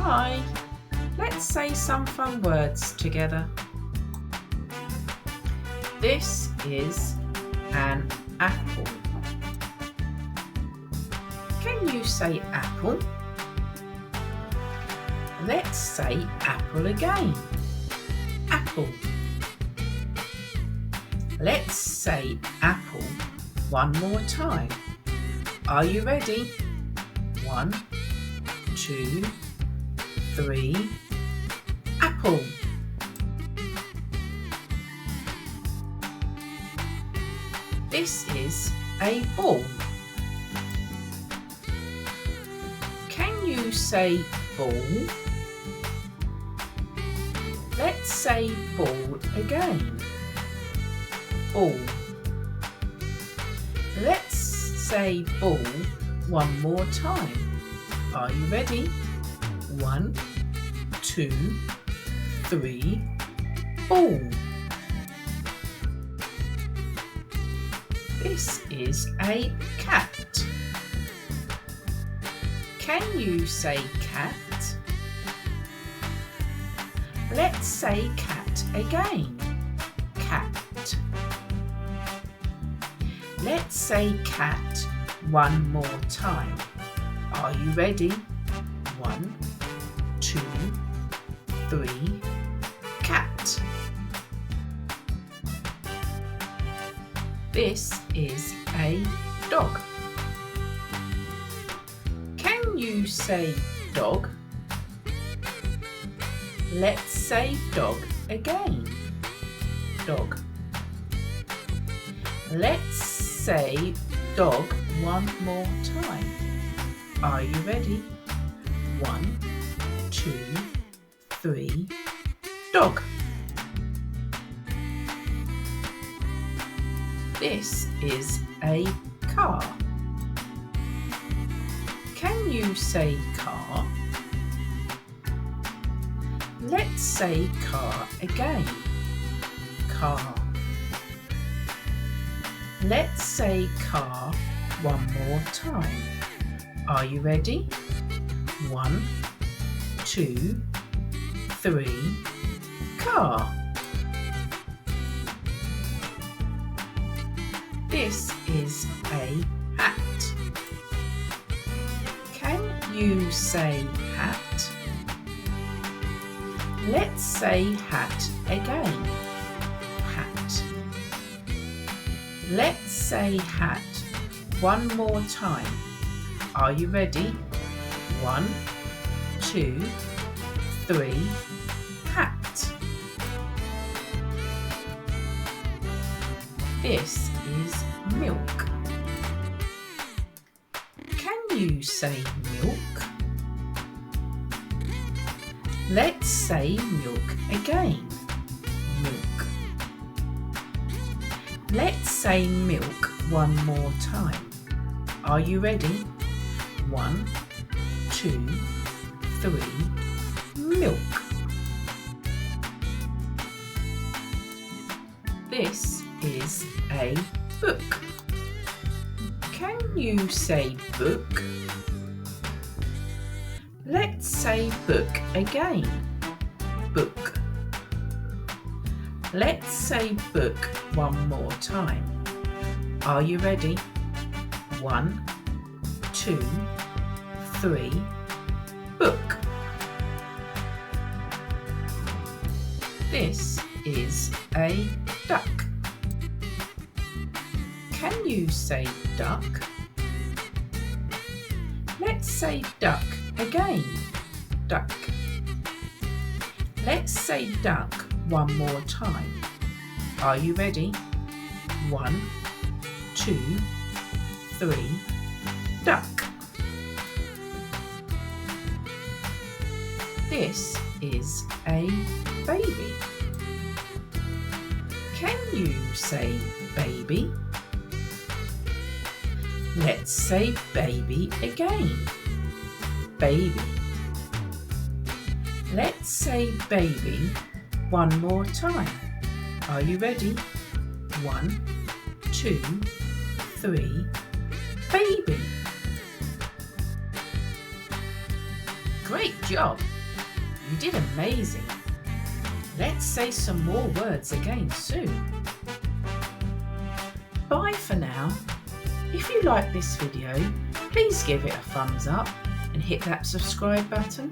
Hi, let's say some fun words together. This is an apple. Can you say apple? Let's say apple again. Apple. Let's say apple one more time. Are you ready? 1, 2, 3. Apple. This is a ball. Can you say ball? Let's say ball again. Ball. Let's say ball one more time. Are you ready? 1, 2, 3. Ball. This is a cat. Can you say cat? Let's say cat again. Cat. Let's say cat one more time. Are you ready? 1, 2, 3. Cat. This is a dog. Can you say dog? Let's say dog again. Dog. Let's say dog one more time. Are you ready? 1, 2, 3. Dog. This is a car. Can you say car? Let's say car again. Car. Let's say car one more time. Are you ready? 1, 2, 3. Car. This is a hat. Can you say hat? Let's say hat again. Hat. Let's say hat one more time. Are you ready? 1, 2, 3. Hat. This is milk. Can you say milk? Let's say milk again. Milk. Let's say milk one more time. Are you ready? 1, 2, 3. Milk. This is a book. Can you say book? Let's say book again. Book. Let's say book one more time. Are you ready? 1, 2, 3. Book. This is a duck. Can you say duck? Let's say duck again. Duck. Let's say duck one more time. Are you ready? 1, 2, 3. Duck. This is a baby. Can you say baby? Let's say baby again. Baby. Let's say baby one more time. Are you ready? 1, 2, 3. Baby. Great job! You did amazing. Let's say some more words again soon. Bye for now. If you like this video, please give it a thumbs up and hit that subscribe button.